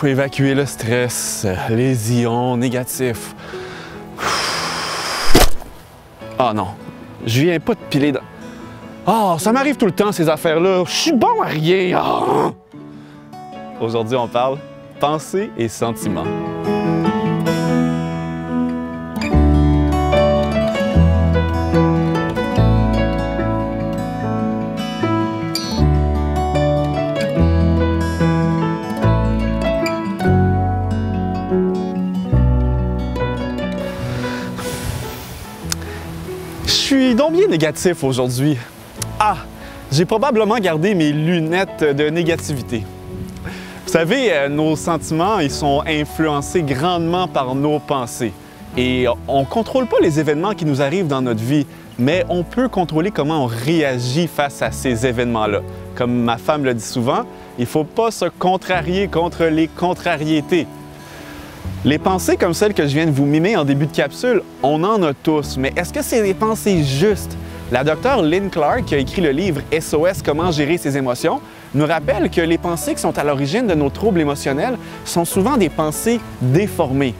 Évacuer le stress, les ions négatifs. Ah non, je viens pas de piler dans... Ah, ça m'arrive tout le temps ces affaires-là. Je suis bon à rien. Ah! Aujourd'hui, on parle pensée et sentiments. Je suis donc bien négatif aujourd'hui. Ah, j'ai probablement gardé mes lunettes de négativité. Vous savez, nos sentiments, ils sont influencés grandement par nos pensées. Et on ne contrôle pas les événements qui nous arrivent dans notre vie, mais on peut contrôler comment on réagit face à ces événements-là. Comme ma femme le dit souvent, il ne faut pas se contrarier contre les contrariétés. Les pensées comme celles que je viens de vous mimer en début de capsule, on en a tous, mais est-ce que c'est des pensées justes? La docteure Lynn Clark, qui a écrit le livre SOS, Comment gérer ses émotions, nous rappelle que les pensées qui sont à l'origine de nos troubles émotionnels sont souvent des pensées déformées.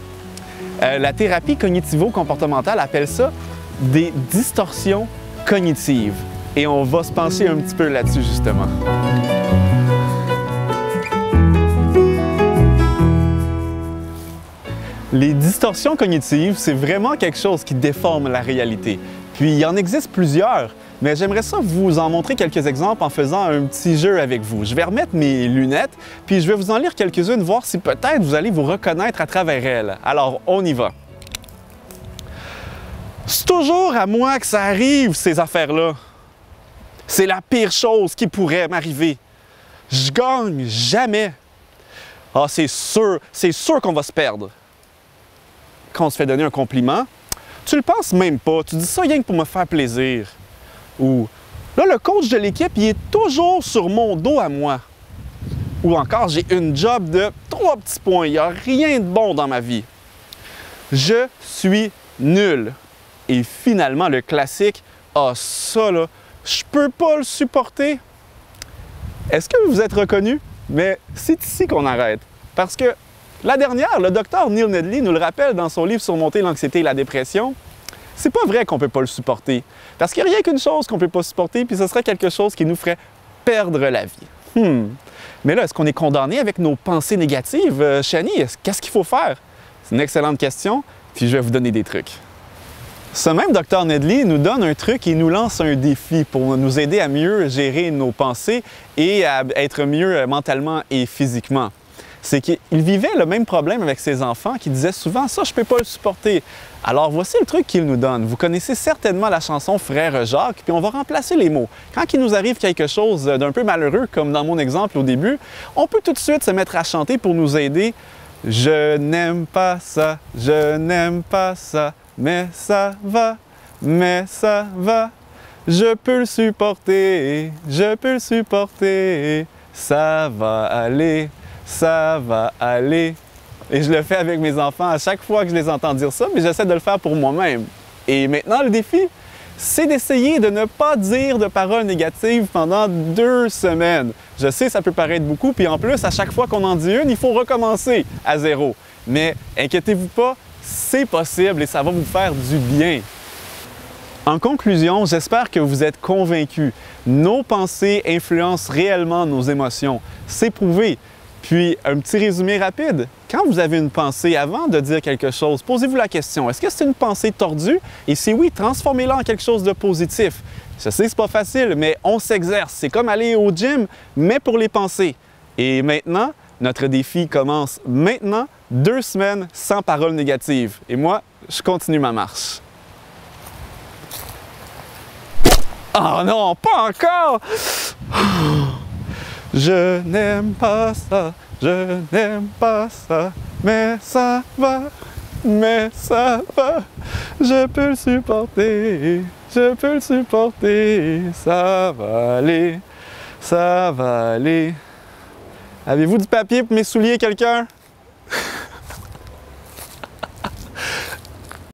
La thérapie cognitivo-comportementale appelle ça des distorsions cognitives. Et on va se pencher un petit peu là-dessus, justement. Les distorsions cognitives, c'est vraiment quelque chose qui déforme la réalité. Puis, il en existe plusieurs, mais j'aimerais ça vous en montrer quelques exemples en faisant un petit jeu avec vous. Je vais remettre mes lunettes, puis je vais vous en lire quelques-unes, voir si peut-être vous allez vous reconnaître à travers elles. Alors, on y va. C'est toujours à moi que ça arrive, ces affaires-là. C'est la pire chose qui pourrait m'arriver. Je gagne jamais. Ah, c'est sûr qu'on va se perdre. Quand on se fait donner un compliment, tu le penses même pas, tu dis ça rien que pour me faire plaisir. Ou là, le coach de l'équipe, il est toujours sur mon dos à moi. Ou encore, j'ai une job de 3 petits points, il n'y a rien de bon dans ma vie. Je suis nul. Et finalement, le classique, ah ça là, je peux pas le supporter. Est-ce que vous vous êtes reconnu? Mais c'est ici qu'on arrête. Parce que la dernière, le docteur Neil Nedley nous le rappelle dans son livre Surmonter l'anxiété et la dépression, c'est pas vrai qu'on peut pas le supporter. Parce qu'il n'y a rien qu'une chose qu'on peut pas supporter, puis ce serait quelque chose qui nous ferait perdre la vie. Mais là, est-ce qu'on est condamné avec nos pensées négatives? Shani, qu'est-ce qu'il faut faire? C'est une excellente question, puis je vais vous donner des trucs. Ce même docteur Nedley nous donne un truc et nous lance un défi pour nous aider à mieux gérer nos pensées et à être mieux mentalement et physiquement. C'est qu'il vivait le même problème avec ses enfants qui disaient souvent « ça, je ne peux pas le supporter ». Alors voici le truc qu'il nous donne. Vous connaissez certainement la chanson Frère Jacques, puis on va remplacer les mots. Quand il nous arrive quelque chose d'un peu malheureux, comme dans mon exemple au début, on peut tout de suite se mettre à chanter pour nous aider. « Je n'aime pas ça, je n'aime pas ça, mais ça va, mais ça va. Je peux le supporter, je peux le supporter, ça va aller. Ça va aller. » Et je le fais avec mes enfants à chaque fois que je les entends dire ça, mais j'essaie de le faire pour moi-même. Et maintenant, le défi, c'est d'essayer de ne pas dire de paroles négatives pendant 2 semaines. Je sais, ça peut paraître beaucoup, puis en plus, à chaque fois qu'on en dit une, il faut recommencer à zéro. Mais inquiétez-vous pas, c'est possible et ça va vous faire du bien. En conclusion, j'espère que vous êtes convaincus. Nos pensées influencent réellement nos émotions. C'est prouvé. Puis, un petit résumé rapide. Quand vous avez une pensée, avant de dire quelque chose, posez-vous la question, est-ce que c'est une pensée tordue? Et si oui, transformez-la en quelque chose de positif. Je sais, c'est pas facile, mais on s'exerce. C'est comme aller au gym, mais pour les pensées. Et maintenant, notre défi commence maintenant, 2 semaines sans paroles négatives. Et moi, je continue ma marche. Oh non, pas encore! Je n'aime pas ça, je n'aime pas ça, mais ça va, mais ça va. Je peux le supporter, je peux le supporter, ça va aller, ça va aller. Avez-vous du papier pour mes souliers, quelqu'un?